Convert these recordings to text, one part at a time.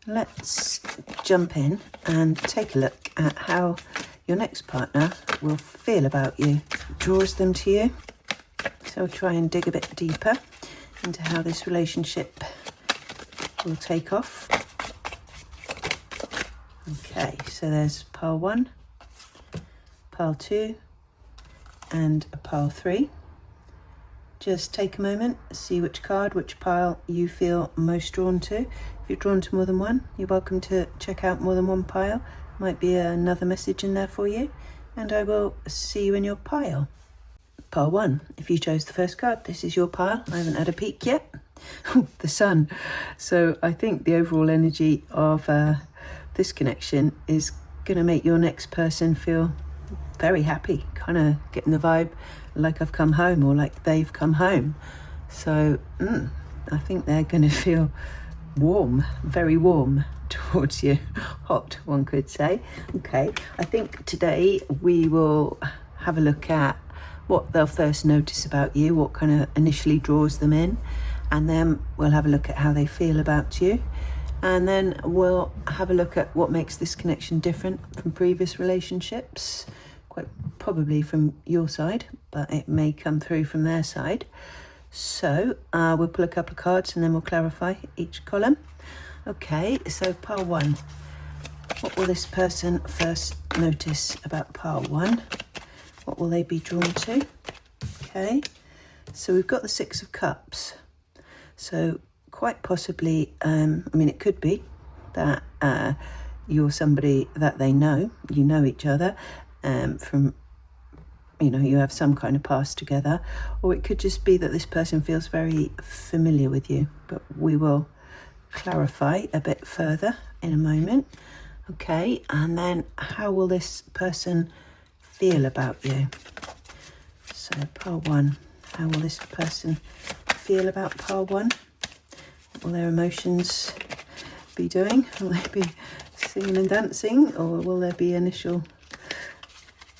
let's jump in and take a look at how your next partner will feel about you. Draws them to you. So we'll try and dig a bit deeper into how this relationship will take off. Okay, so there's pile 1, pile 2, and a pile 3. Just take a moment, see which pile you feel most drawn to. If you're drawn to more than one, you're welcome to check out more than one pile. Might be another message in there for you. And I will see you in your pile. Pile 1, if you chose the first card, this is your pile. I haven't had a peek yet. The sun. So I think the overall energy of this connection is going to make your next person feel very happy, kind of getting the vibe like I've come home or like they've come home. So I think they're going to feel warm, very warm towards you. Hot, one could say. Okay, I think today we will have a look at what they'll first notice about you, what kind of initially draws them in, and then we'll have a look at how they feel about you. And then we'll have a look at what makes this connection different from previous relationships, quite probably from your side, but it may come through from their side. So we'll pull a couple of cards and then we'll clarify each column. Okay, so pile 1. What will this person first notice about pile 1? What will they be drawn to? Okay, so we've got the 6 of Cups. So quite possibly, it could be that you're somebody that they know, you know each other from, you have some kind of past together, or it could just be that this person feels very familiar with you, but we will clarify a bit further in a moment. Okay, and then how will this person feel about you? So pile 1, how will this person feel about pile 1? What will their emotions be doing? Will they be singing and dancing, or will there be initial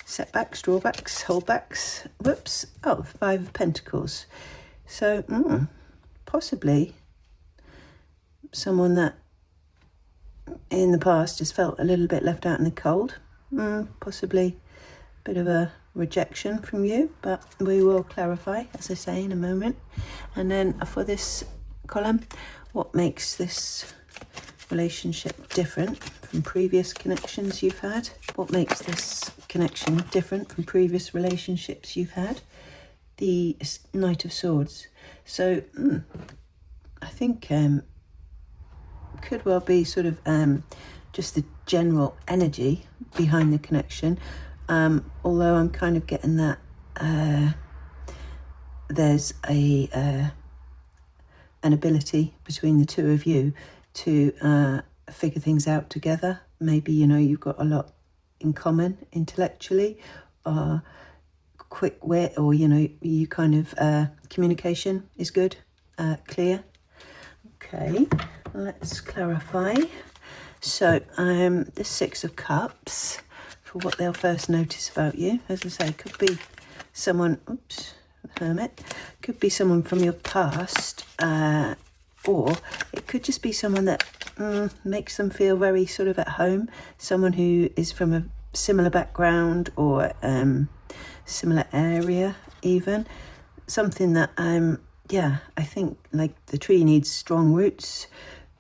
setbacks, drawbacks, holdbacks? Whoops. Oh, 5 of Pentacles. So possibly someone that in the past has felt a little bit left out in the cold. Possibly a bit of a rejection from you, but we will clarify, as I say, in a moment. And then for this column, what makes this relationship different from previous connections you've had? What makes this connection different from previous relationships you've had? The Knight of Swords. So I think could well be sort of just the general energy behind the connection, although I'm kind of getting that there's an ability between the two of you to figure things out together. Maybe, you've got a lot in common intellectually, or quick wit, or, you kind of, communication is good, clear. Okay, let's clarify. So the 6 of Cups, for what they'll first notice about you, as I say, could be someone, Hermit, could be someone from your past, or it could just be someone that makes them feel very sort of at home, someone who is from a similar background or similar area even, something that I think like the tree needs strong roots,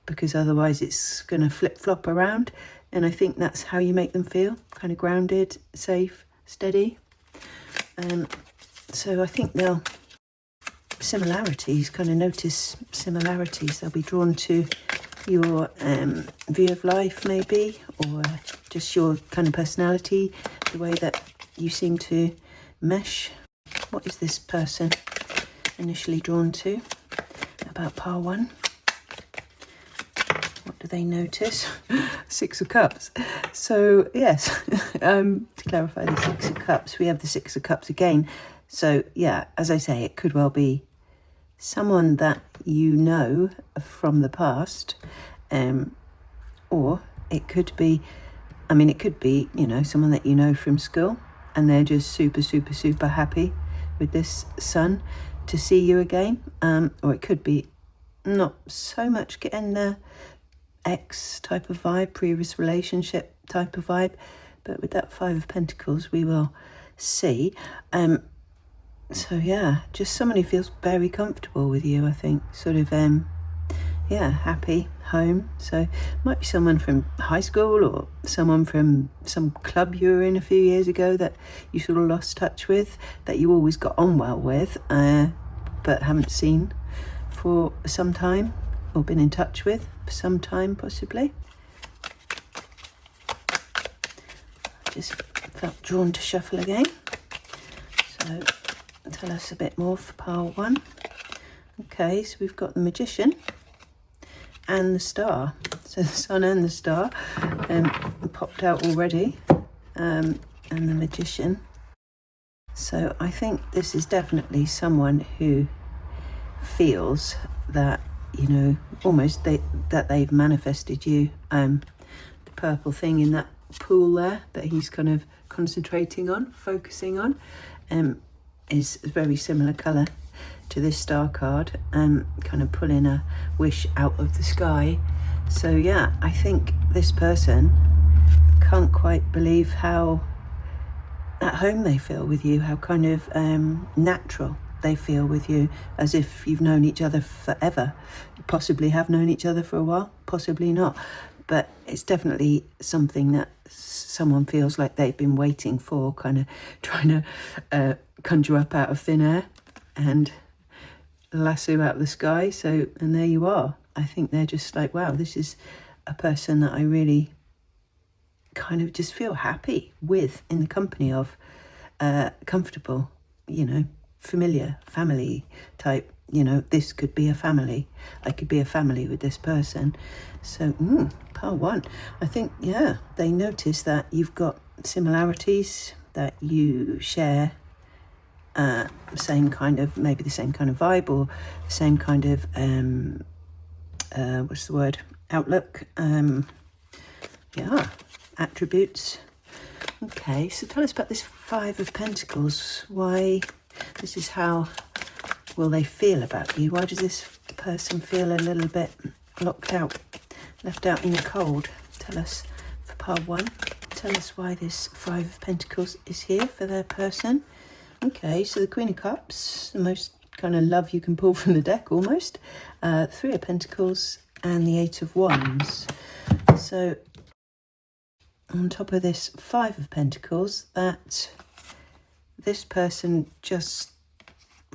because otherwise it's going to flip-flop around, and I think that's how you make them feel, kind of grounded, safe, steady. So I think they'll notice similarities. They'll be drawn to your view of life, maybe, or just your kind of personality, the way that you seem to mesh. What is this person initially drawn to about pile 1? What do they notice? 6 of Cups. So yes, to clarify the 6 of Cups, we have the 6 of Cups again. So yeah, as I say, it could well be someone that you know from the past, or it could be, someone that you know from school, and they're just super, super, super happy with this sun to see you again. Or it could be not so much getting the ex type of vibe, previous relationship type of vibe. But with that Five of Pentacles, we will see. So yeah, just someone who feels very comfortable with you, I think. Sort of, yeah, happy home. So might be someone from high school or someone from some club you were in a few years ago that you sort of lost touch with, that you always got on well with, but haven't seen for some time, or been in touch with for some time possibly. Just felt drawn to shuffle again. So tell us a bit more for pile 1. Okay, so we've got the Magician and the Star. So the Sun and the Star popped out already, and the Magician. So I think this is definitely someone who feels that, you know, almost that they've manifested you. The purple thing in that pool there that he's kind of concentrating on, focusing on, is a very similar colour to this Star card, kind of pulling a wish out of the sky. So yeah, I think this person can't quite believe how at home they feel with you, how kind of natural they feel with you, as if you've known each other forever. You possibly have known each other for a while, possibly not, but it's definitely something that someone feels like they've been waiting for, kind of trying to conjure up out of thin air and lasso out of the sky. So, and there you are. I think they're just like, wow, this is a person that I really kind of just feel happy with, in the company of, comfortable, you know, familiar, family type. You know, this could be a family. I could be a family with this person. So, pile 1. I think, yeah, they notice that you've got similarities, that you share same kind of, maybe the same kind of vibe, or the same kind of, what's the word? Outlook. Yeah, attributes. Okay, so tell us about this Five of Pentacles. Why, this is how will they feel about you? Why does this person feel a little bit locked out, left out in the cold? Tell us for pile 1. Tell us why this Five of Pentacles is here for their person. Okay, so the Queen of Cups, the most kind of love you can pull from the deck almost. Three of Pentacles and the Eight of Wands. So on top of this Five of Pentacles, that this person just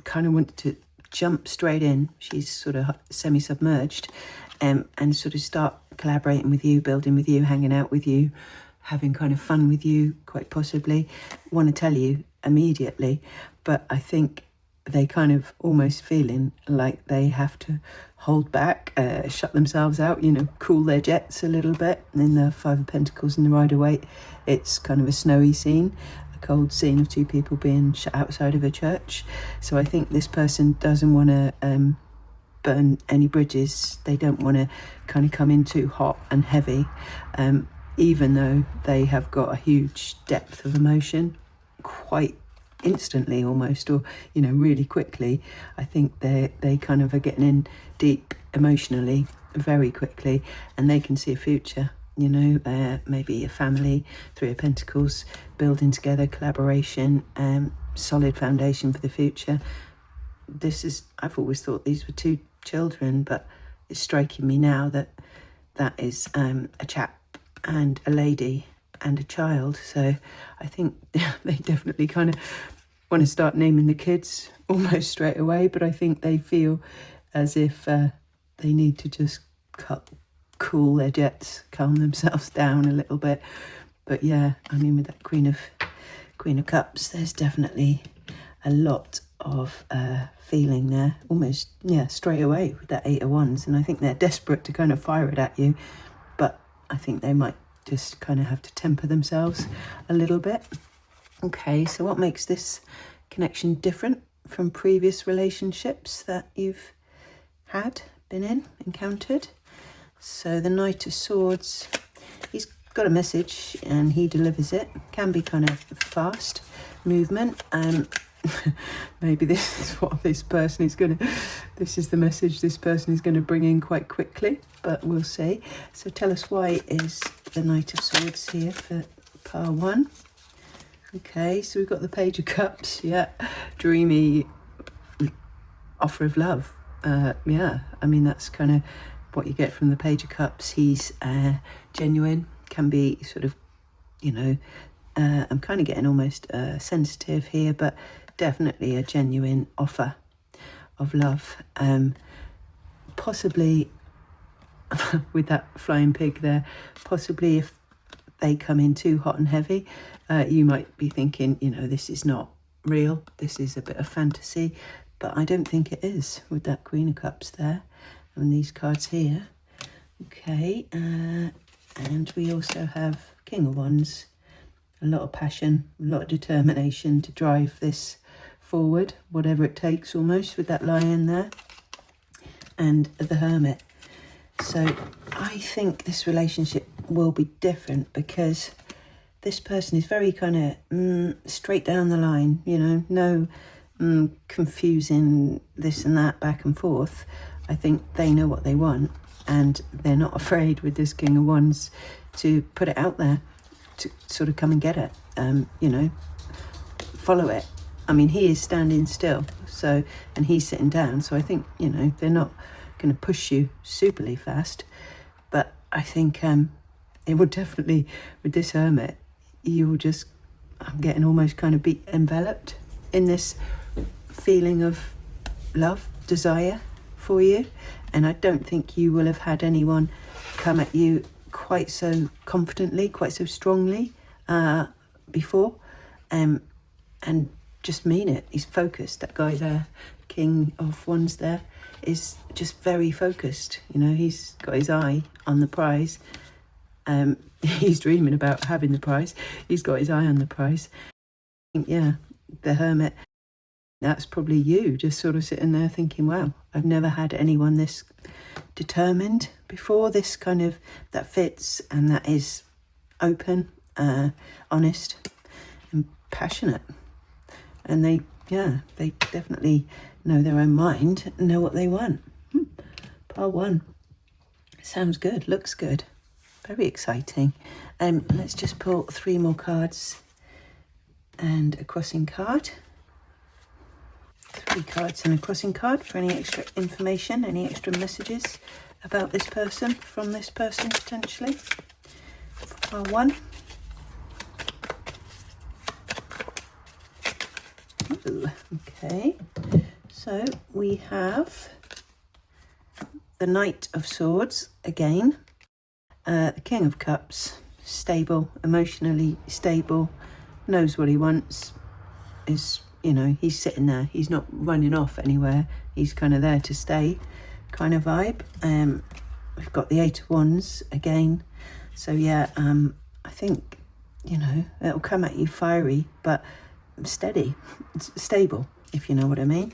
kind of wanted to jump straight in. She's sort of semi-submerged, and sort of start collaborating with you, building with you, hanging out with you, having kind of fun with you, quite possibly. Want to tell you immediately, but I think they kind of almost feeling like they have to hold back, shut themselves out, you know, cool their jets a little bit. And in the Five of Pentacles and the Rider-Waite, it's kind of a snowy scene, a cold scene of two people being shut outside of a church. So I think this person doesn't want to burn any bridges. They don't want to kind of come in too hot and heavy, even though they have got a huge depth of emotion quite instantly almost, or, you know, really quickly. I think they kind of are getting in deep emotionally very quickly, and they can see a future, you know, maybe a family, Three of Pentacles, building together, collaboration, solid foundation for the future. This is, I've always thought these were two children, but it's striking me now that that is a chap and a lady and a child. So I think they definitely kind of want to start naming the kids almost straight away, but I think they feel as if they need to just cool their jets, calm themselves down a little bit. But yeah, I mean, with that Queen of Cups, there's definitely a lot of feeling there, almost, yeah, straight away with that Eight of Wands. And I think they're desperate to kind of fire it at you, but I think they might just kind of have to temper themselves a little bit. Okay, so what makes this connection different from previous relationships that you've been in, encountered? So the Knight of Swords, he's got a message and he delivers it. Can be kind of fast movement, maybe this is what this person is going to, this is the message this person is going to bring in quite quickly, but we'll see. So tell us, why is the Knight of Swords here for pile 1? Okay, so we've got the Page of Cups. Yeah, dreamy offer of love. Yeah, I mean, that's kind of what you get from the Page of Cups. He's genuine, can be sort of, you know, I'm kind of getting almost sensitive here, but definitely a genuine offer of love. Possibly with that flying pig there, possibly if they come in too hot and heavy, you might be thinking, you know, this is not real, this is a bit of fantasy, but I don't think it is with that Queen of Cups there and these cards here. Okay, and we also have King of Wands. A lot of passion, a lot of determination to drive this forward, whatever it takes almost, with that Lion there. And the Hermit. So I think this relationship will be different because this person is very kind of straight down the line, you know, no confusing this and that back and forth. I think they know what they want and they're not afraid with this King of Wands to put it out there, to sort of come and get it, you know, follow it. I mean, he is standing still, so, and he's sitting down, so I think, you know, they're not going to push you superly fast, but I think it would definitely, with this Hermit, you will just, I'm getting almost kind of be enveloped in this feeling of love, desire for you, and I don't think you will have had anyone come at you quite so confidently, quite so strongly before, and just mean it. He's focused. That guy there, King of Wands there, is just very focused. You know, he's got his eye on the prize. He's dreaming about having the prize. He's got his eye on the prize. Yeah, the Hermit, that's probably you, just sort of sitting there thinking, wow, I've never had anyone this determined before, this kind of, that fits and that is open, honest and passionate. And they definitely know their own mind, know what they want. Pile 1. Sounds good, looks good. Very exciting. Let's just pull 3 more cards and a crossing card. 3 cards and a crossing card for any extra information, any extra messages about this person, from this person potentially. Pile 1. Ooh, okay, so we have the Knight of Swords again, the King of Cups, stable, emotionally stable, knows what he wants, is, you know, he's sitting there, he's not running off anywhere, he's kind of there to stay kind of vibe. We've got the 8 of Wands again, so yeah, I think, you know, it'll come at you fiery, but steady, stable, if you know what I mean.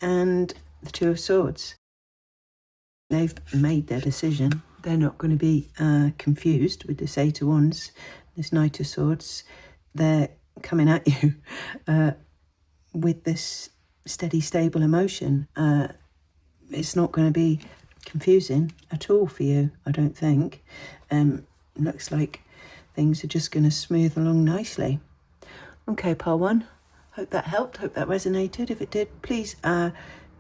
And the 2 of Swords, they've made their decision. They're not going to be confused with this 8 of Wands, this Knight of Swords. They're coming at you with this steady, stable emotion. It's not going to be confusing at all for you, I don't think. Looks like things are just going to smooth along nicely. Okay, pile 1, hope that helped, hope that resonated. If it did, please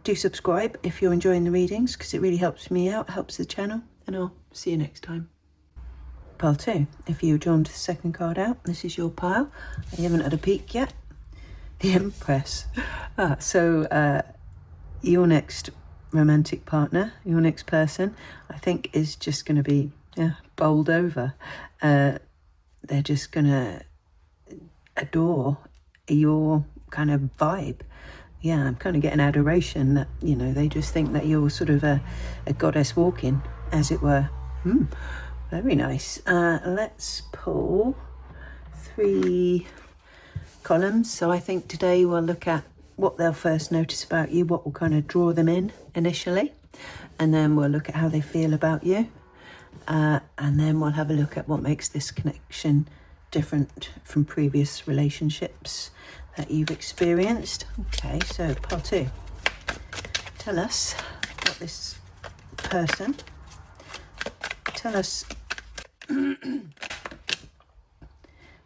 do subscribe if you're enjoying the readings, because it really helps me out, helps the channel, and I'll see you next time. Pile 2, if you drawn the second card out, this is your pile. I haven't had a peek yet. The Empress. So your next romantic partner, your next person, I think is just going to be bowled over. They're just going to adore your kind of vibe. Yeah, I'm kind of getting adoration that, you know, they just think that you're sort of a goddess walking, as it were. Very nice. Let's pull 3 columns. So I think today we'll look at what they'll first notice about you, what will kind of draw them in initially, and then we'll look at how they feel about you, and then we'll have a look at what makes this connection different from previous relationships that you've experienced. Okay, so pile 2. Tell us what this person, tell us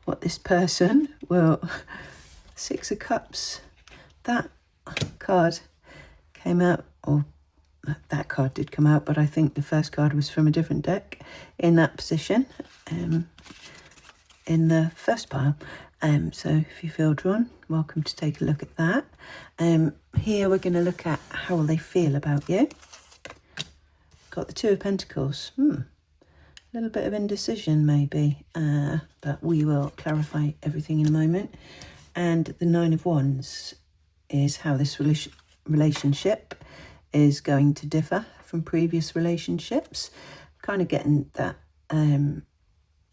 what this person will, 6 of Cups, that card came out, or that card did come out, but I think the first card was from a different deck in that position, in the first pile. So if you feel drawn, welcome to take a look at that. Here we're going to look at how will they feel about you. Got the 2 of Pentacles. A little bit of indecision maybe, but we will clarify everything in a moment. And the 9 of Wands is how this relationship is going to differ from previous relationships. Kind of getting that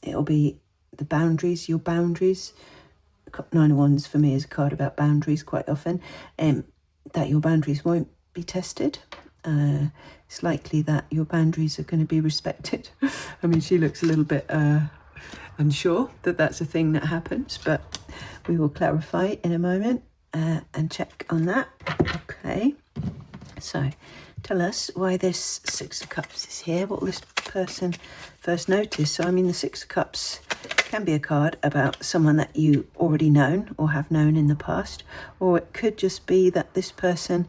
it'll be the boundaries, your boundaries. 9 of Wands for me is a card about boundaries quite often, that your boundaries won't be tested. It's likely that your boundaries are going to be respected. I mean, she looks a little bit unsure that that's a thing that happens, but we will clarify in a moment and check on that. Okay, so tell us why this 6 of Cups is here. What will this person first notice? So, I mean, the 6 of Cups can be a card about someone that you already known or have known in the past, or it could just be that this person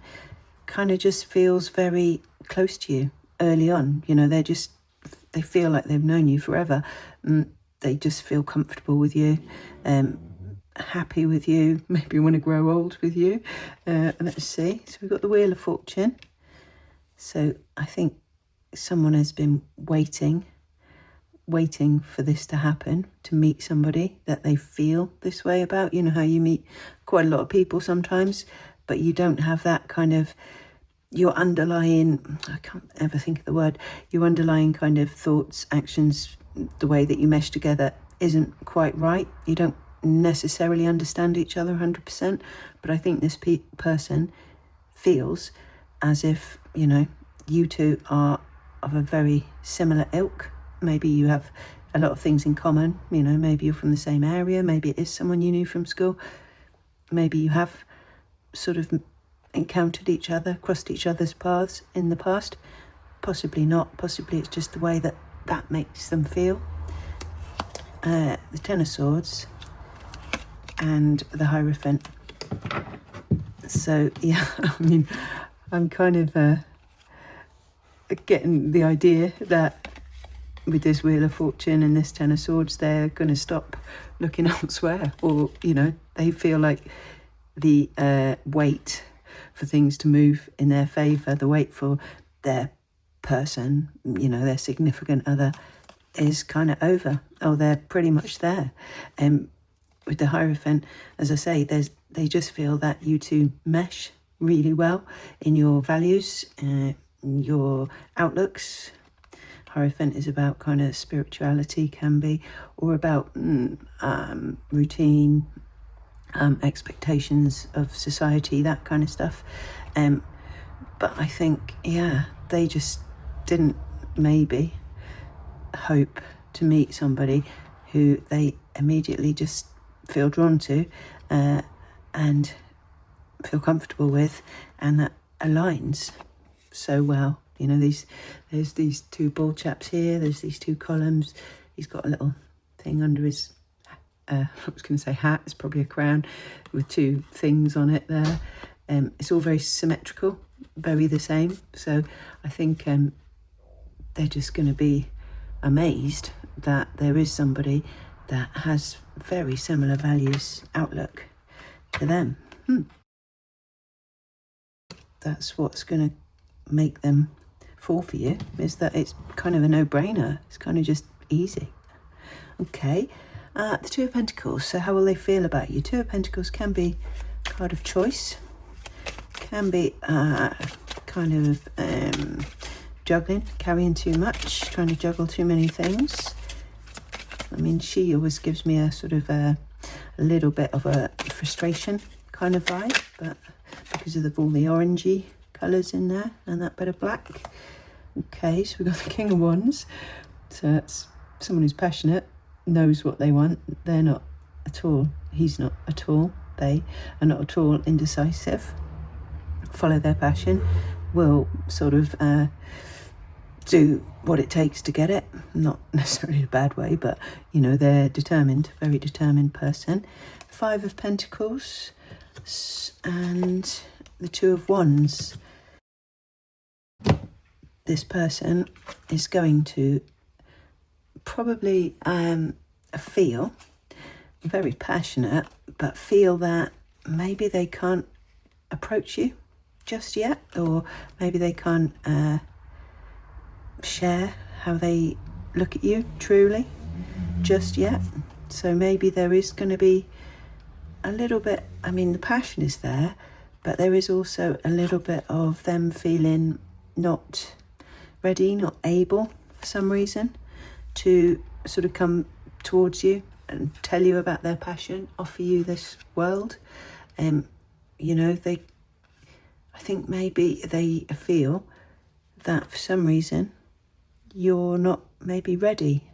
kind of just feels very close to you early on. You know, they feel like they've known you forever. They just feel comfortable with you, happy with you, maybe want to grow old with you. Let's see. So we've got the Wheel of Fortune. So I think someone has been waiting for this to happen, to meet somebody that they feel this way about. You know how you meet quite a lot of people sometimes, but you don't have that kind of, your underlying, I can't ever think of the word, your underlying kind of thoughts, actions, the way that you mesh together isn't quite right. You don't necessarily understand each other 100%, but I think this person feels as if, you know, you two are of a very similar ilk. Maybe you have a lot of things in common, you know, maybe you're from the same area, maybe it is someone you knew from school, maybe you have sort of encountered each other, crossed each other's paths in the past, possibly not, possibly it's just the way that makes them feel. The 10 of Swords and the Hierophant. So yeah, I mean, I'm kind of getting the idea that with this Wheel of Fortune and this 10 of Swords, they're going to stop looking elsewhere, or, you know, they feel like the wait for things to move in their favour, the wait for their person, you know, their significant other, is kind of over. Oh, they're pretty much there. With the Hierophant, as I say, they just feel that you two mesh really well in your values, your outlooks. Hierophant is about kind of spirituality, can be, or about routine, expectations of society, that kind of stuff. But I think, yeah, they just didn't maybe hope to meet somebody who they immediately just feel drawn to and feel comfortable with, and that aligns so well. You know, there's these 2 ball chaps here, there's these 2 columns, he's got a little thing under his I was going to say hat, it's probably a crown with 2 things on it there. It's all very symmetrical, very the same. So I think they're just going to be amazed that there is somebody that has very similar values, outlook to them. That's what's going to make them fall for you, is that it's kind of a no-brainer. It's kind of just easy. Okay. The 2 of Pentacles. So how will they feel about you? 2 of Pentacles can be a card of choice, can be kind of juggling, carrying too much, trying to juggle too many things. I mean, she always gives me a sort of a little bit of a frustration kind of vibe, but because of all the orangey colours in there and that bit of black. Okay, so we've got the King of Wands. So that's someone who's passionate, knows what they want. They're not at all, he's not at all, they are not at all indecisive, follow their passion, will sort of do what it takes to get it, not necessarily in a bad way, but you know, they're determined, very determined person. 5 of Pentacles and the 2 of Wands. This person is going to probably feel very passionate, but feel that maybe they can't approach you just yet, or maybe they can't share how they look at you truly just yet. So maybe there is going to be a little bit, I mean, the passion is there, but there is also a little bit of them feeling not ready, not able for some reason to sort of come towards you and tell you about their passion, offer you this world. You know, I think maybe they feel that for some reason you're not maybe ready.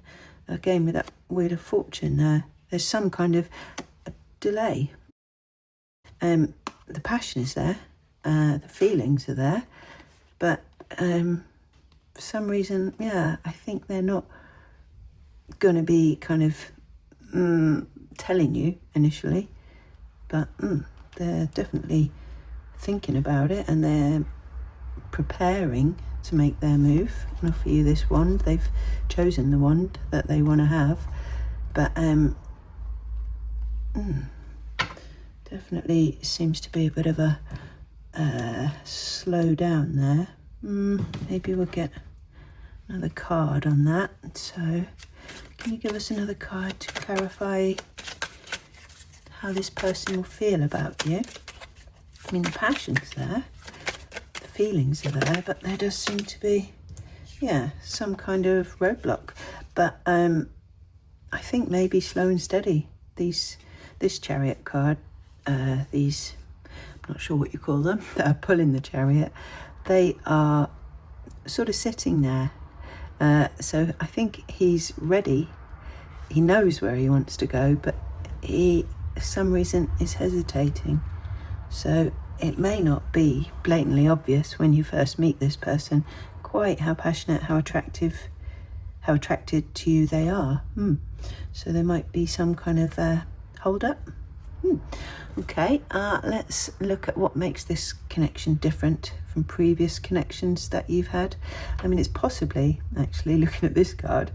Again, with that Wheel of Fortune there, there's some kind of delay. The passion is there, the feelings are there, but for some reason, yeah, I think they're not going to be kind of telling you initially, but they're definitely thinking about it, and they're preparing to make their move and offer you this wand. They've chosen the wand that they want to have, but definitely seems to be a bit of a slow down there. Maybe we'll get another card on that. So can you give us another card to clarify how this person will feel about you? I mean, the passion's there, the feelings are there, but there does seem to be, yeah, some kind of roadblock. But I think maybe slow and steady. This Chariot card, these, I'm not sure what you call them, that are pulling the chariot, they are sort of sitting there. So I think he's ready. He knows where he wants to go, but he, for some reason, is hesitating. So it may not be blatantly obvious when you first meet this person quite how passionate, how attracted to you they are. So there might be some kind of hold up. Okay, let's look at what makes this connection different from previous connections that you've had. I mean, it's possibly, actually, looking at this card,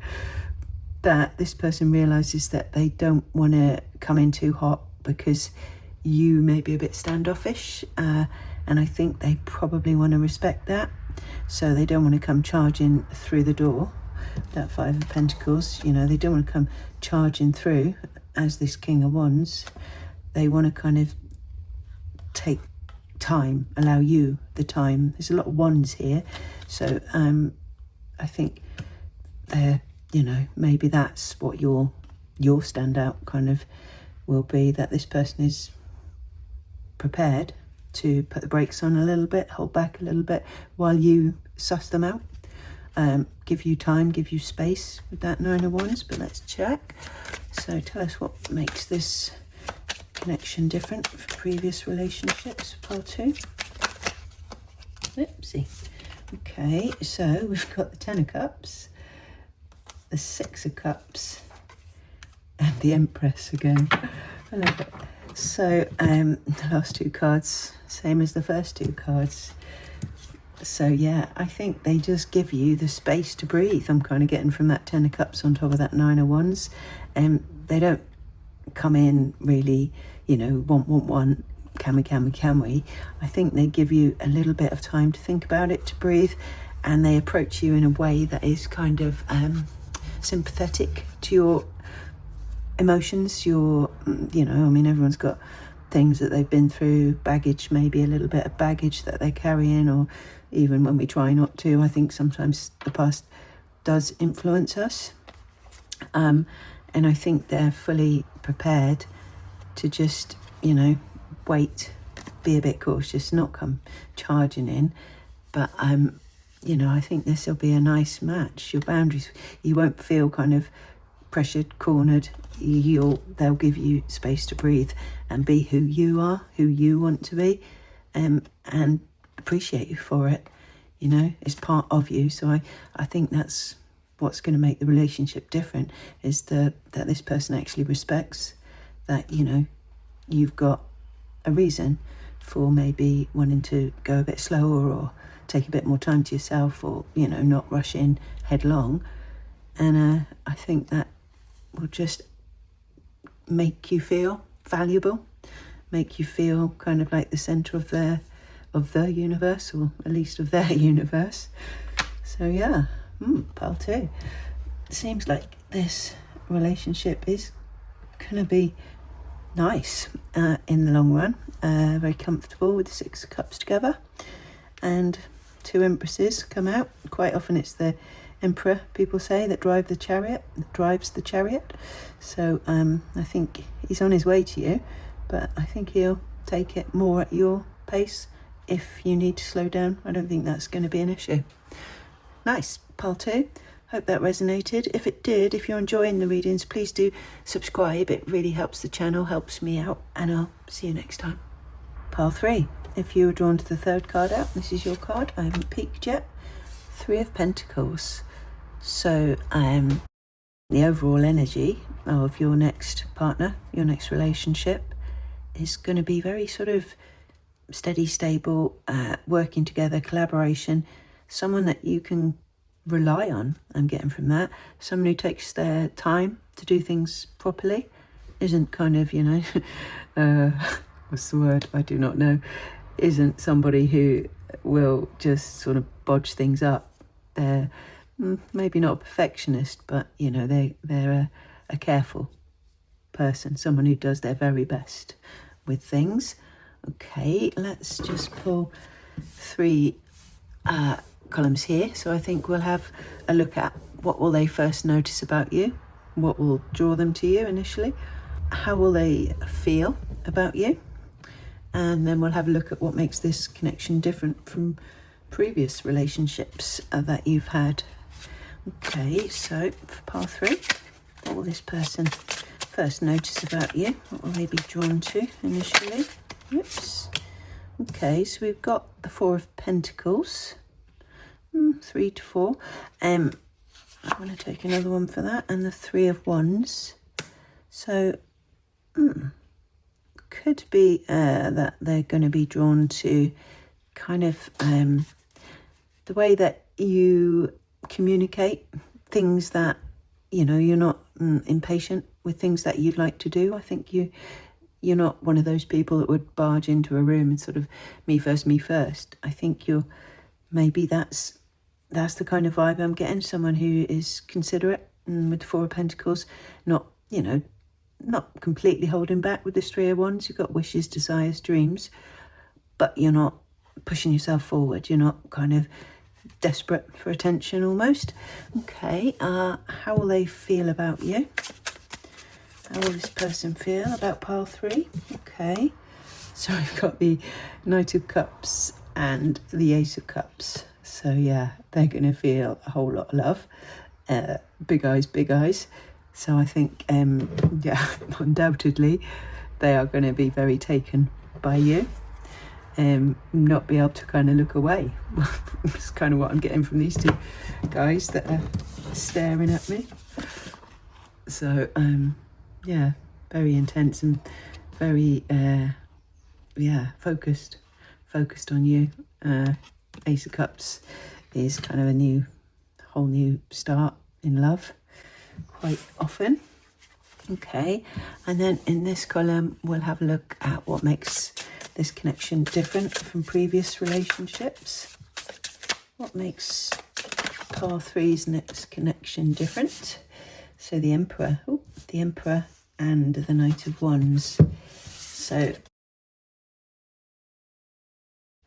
that this person realises that they don't want to come in too hot because you may be a bit standoffish, and I think they probably want to respect that, so they don't want to come charging through the door. That 5 of Pentacles, you know, they don't want to come charging through as this King of Wands. They want to kind of take time, allow you the time. There's a lot of wands here, so I think they're, you know, maybe that's what your standout kind of will be, that this person is prepared to put the brakes on a little bit, hold back a little bit while you suss them out. Give you time, give you space with that 9 of Wands, but let's check. So tell us what makes this connection different from previous relationships, pile 2. Oopsie. Okay, so we've got the 10 of Cups, the 6 of Cups, and the Empress again. I love it. So the last 2 cards, same as the first 2 cards. So yeah, I think they just give you the space to breathe. I'm kind of getting from that 10 of Cups on top of that 9 of Wands. They don't come in really, you know, want, can we? I think they give you a little bit of time to think about it, to breathe, and they approach you in a way that is kind of sympathetic to your emotions, your, you know, I mean, everyone's got things that they've been through, baggage, maybe a little bit of baggage that they carry in, or even when we try not to, I think sometimes the past does influence us. And I think they're fully prepared to just, you know, wait, be a bit cautious, not come charging in. But, you know, I think this will be a nice match. Your boundaries, you won't feel kind of pressured, cornered. They'll give you space to breathe and be who you are, who you want to be, and appreciate you for it. You know, it's part of you. So I think that's what's going to make the relationship different, is that this person actually respects that, you know, you've got a reason for maybe wanting to go a bit slower or take a bit more time to yourself, or, you know, not rush in headlong. And I think that will just make you feel valuable, make you feel kind of like the centre of the universe, or at least of their universe. So yeah, pile 2. Seems like this relationship is gonna be nice in the long run. Very comfortable with the 6 of Cups together, and 2 Empresses come out. Quite often it's the Emperor, people say, that drives the chariot. So I think he's on his way to you, but I think he'll take it more at your pace. If you need to slow down, I don't think that's going to be an issue. Nice, pile 2. Hope that resonated. If it did, if you're enjoying the readings, please do subscribe. It really helps the channel, helps me out, and I'll see you next time. Pile 3. If you were drawn to the 3rd card out, this is your card. I haven't peeked yet. 3 of Pentacles. So the overall energy of your next partner, your next relationship, is going to be very sort of steady, stable, working together, collaboration, someone that you can rely on. I'm getting from that. Someone who takes their time to do things properly, isn't kind of, you know, what's the word? I do not know. Isn't somebody who will just sort of bodge things up. They're maybe not a perfectionist, but, you know, they're a careful person, someone who does their very best with things. Okay, let's just pull 3 columns here. So I think we'll have a look at what will they first notice about you, what will draw them to you initially, how will they feel about you, and then we'll have a look at what makes this connection different from previous relationships that you've had. Okay, so for pile 3, what will this person first notice about you? What will they be drawn to initially? Oops. Okay, so we've got the 4 of Pentacles, 3 to 4. I'm going to take another one for that, and the 3 of Wands. So could be that they're going to be drawn to kind of the way that you communicate things, that, you know, you're not impatient with things that you'd like to do. I think you're not one of those people that would barge into a room and sort of me first. I think you're, maybe that's the kind of vibe I'm getting, someone who is considerate, and with the 4 of Pentacles, not, you know, not completely holding back with this 3 of Wands. You've got wishes, desires, dreams, but you're not pushing yourself forward. You're not kind of desperate for attention almost. Okay, how will they feel about you? How will this person feel about pile 3? Okay, so I've got the Knight of Cups and the Ace of Cups. So yeah, they're going to feel a whole lot of love. Big eyes. So I think, yeah, undoubtedly, they are going to be very taken by you. Not be able to kind of look away. It's kind of what I'm getting from these 2 guys that are staring at me. So yeah, very intense and very focused on you. Ace of Cups is kind of a whole new start in love, quite often. Okay, and then in this column we'll have a look at what makes this connection different from previous relationships. What makes pile 3's next connection different? So the Emperor, and the Knight of Wands. So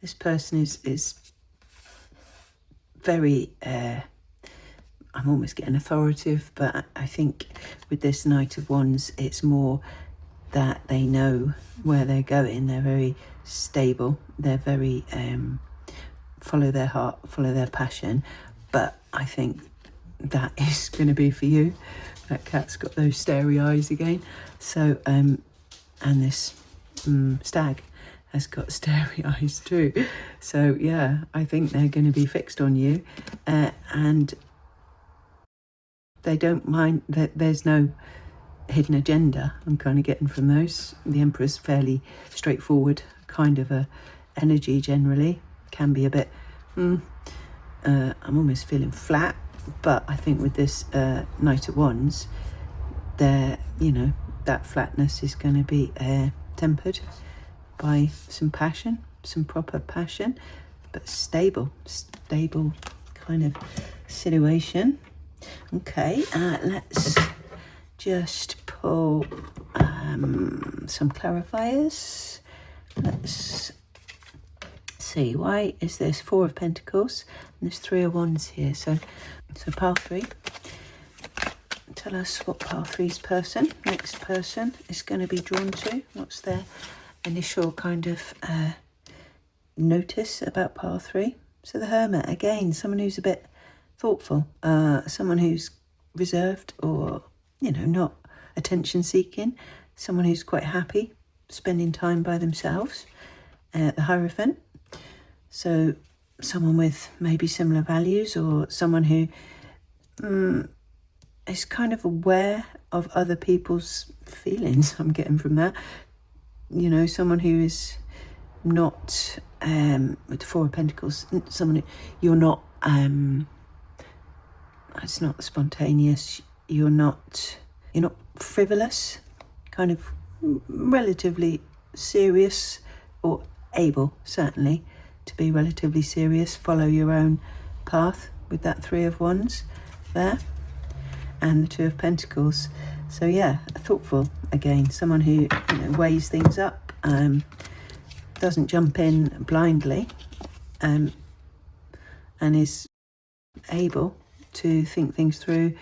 this person is very, I'm almost getting authoritative, but I think with this Knight of Wands, it's more that they know where they're going. They're very stable. They're very follow their heart, follow their passion. But I think that is going to be for you That cat's got those starey eyes again. So, and this stag has got starey eyes too. So yeah, I think they're going to be fixed on you, and they don't mind that there's no hidden agenda. I'm kind of getting from those. The Emperor's fairly straightforward kind of a energy generally. Can be a bit, I'm almost feeling flat, but I think with this Knight of Wands, there, you know, that flatness is going to be tempered by some passion, some proper passion, but stable kind of situation. Okay, let's just pull some clarifiers. Let's see, why is this 4 of Pentacles and there's 3 of Wands here? So pile 3. Tell us what pile 3's next person is going to be drawn to. What's their initial kind of notice about pile 3? So the Hermit, again, someone who's a bit thoughtful, someone who's reserved or, you know, not attention seeking, someone who's quite happy spending time by themselves. The Hierophant, so someone with maybe similar values, or someone who is kind of aware of other people's feelings. I'm getting from that, you know, someone who is not with the 4 of Pentacles, someone who you're not it's not spontaneous, you're not frivolous, kind of relatively serious, or able certainly to be relatively serious, follow your own path with that 3 of Wands there, and the 2 of Pentacles. So yeah, thoughtful again, someone who, you know, weighs things up, doesn't jump in blindly, and is able to think things through,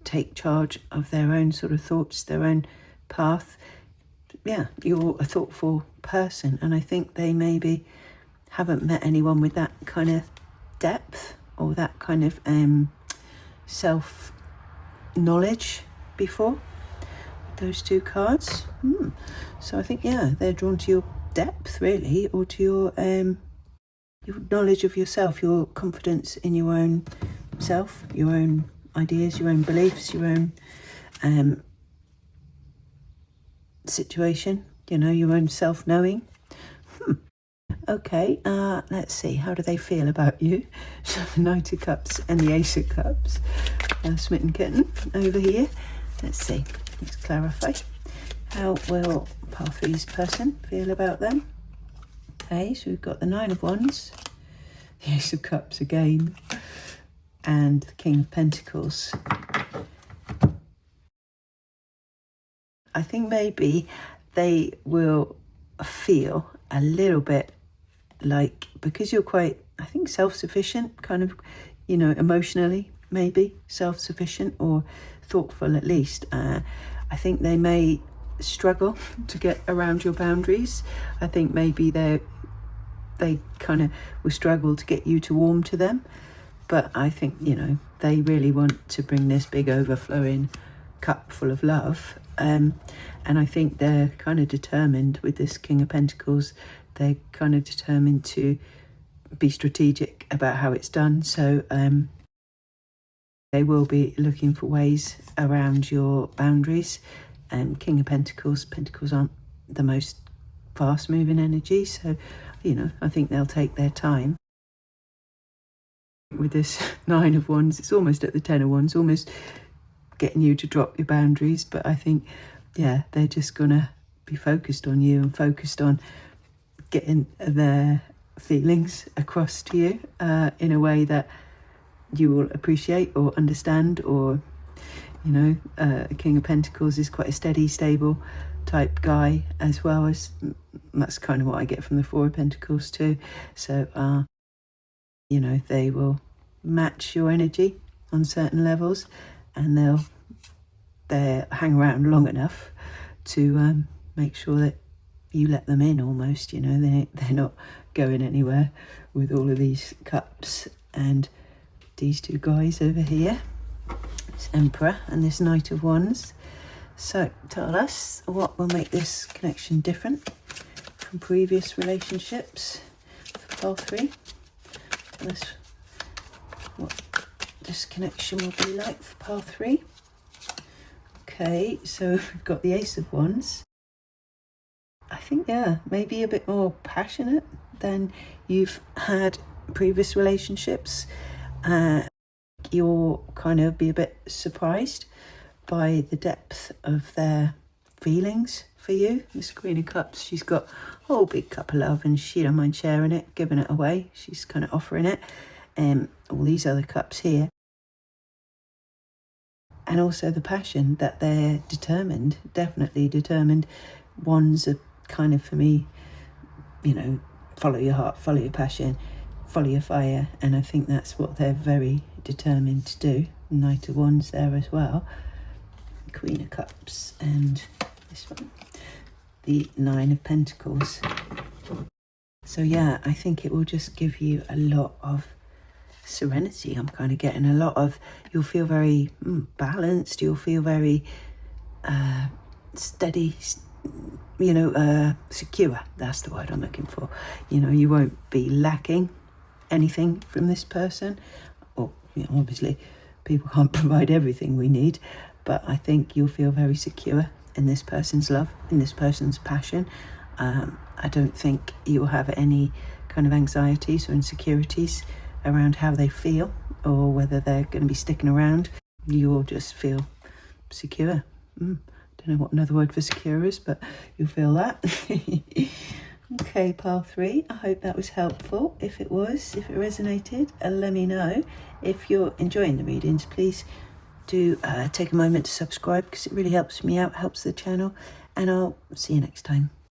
take charge of their own sort of thoughts, their own path. Yeah, you're a thoughtful person, and I think they maybe haven't met anyone with that kind of depth or that kind of self-knowledge before. Those 2 cards. So I think, yeah, they're drawn to your depth, really, or to your knowledge of yourself, your confidence in your own self, your own ideas, your own beliefs, your own situation, you know, your own self-knowing. Okay, let's see, how do they feel about you? So the Knight of Cups and the Ace of Cups. Smitten Kitten over here. Let's see, let's clarify. How will pile 3's person feel about them? Okay, so we've got the 9 of Wands, the Ace of Cups again, and the King of Pentacles. I think maybe they will feel a little bit like, because you're quite, I think, self-sufficient, kind of, you know, emotionally, maybe self-sufficient or thoughtful at least. I think they may struggle to get around your boundaries. I think maybe they kind of will struggle to get you to warm to them. But I think, you know, they really want to bring this big overflowing cup full of love. And I think they're kind of determined with this King of Pentacles. They're kind of determined to be strategic about how it's done. So they will be looking for ways around your boundaries. King of Pentacles, Pentacles aren't the most fast moving energy. So, you know, I think they'll take their time. With this 9 of Wands, it's almost at the 10 of Wands, almost getting you to drop your boundaries. But I think, yeah, they're just gonna be focused on you and focused on getting their feelings across to you in a way that you will appreciate or understand. Or, you know, King of Pentacles is quite a steady, stable type guy, as well as, that's kind of what I get from the 4 of Pentacles too. So you know, they will match your energy on certain levels, and they'll hang around long enough to make sure that you let them in almost, you know. They're not going anywhere with all of these cups and these 2 guys over here. this Emperor and this Knight of Wands. So tell us what will make this connection different from previous relationships for pile 3. Tell us what this connection will be like for pile 3. Okay, so we've got the Ace of Wands. I think, yeah, maybe a bit more passionate than you've had previous relationships. You'll kind of be a bit surprised by the depth of their feelings for you. This Queen of Cups, she's got a whole big cup of love and she don't mind sharing it, giving it away. She's kind of offering it. All these other cups here. And also the passion that they're determined, definitely determined. Wands are kind of, for me, you know, follow your heart, follow your passion, follow your fire. And I think that's what they're very determined to do. Knight of Wands there as well. Queen of Cups and this one, the Nine of Pentacles. So yeah, I think it will just give you a lot of serenity. I'm kind of getting a lot of, you'll feel very balanced, you'll feel very steady, you know, secure. That's the word I'm looking for. You know, you won't be lacking anything from this person. Or, you know, obviously people can't provide everything we need, but I think you'll feel very secure in this person's love, in this person's passion. I don't think you'll have any kind of anxieties or insecurities around how they feel or whether they're going to be sticking around. You'll just feel secure. Don't know what another word for secure is, but you'll feel that. Okay, pile 3, I hope that was helpful. If it was, if it resonated, let me know. If you're enjoying the readings, please do take a moment to subscribe because it really helps me out, helps the channel, and I'll see you next time.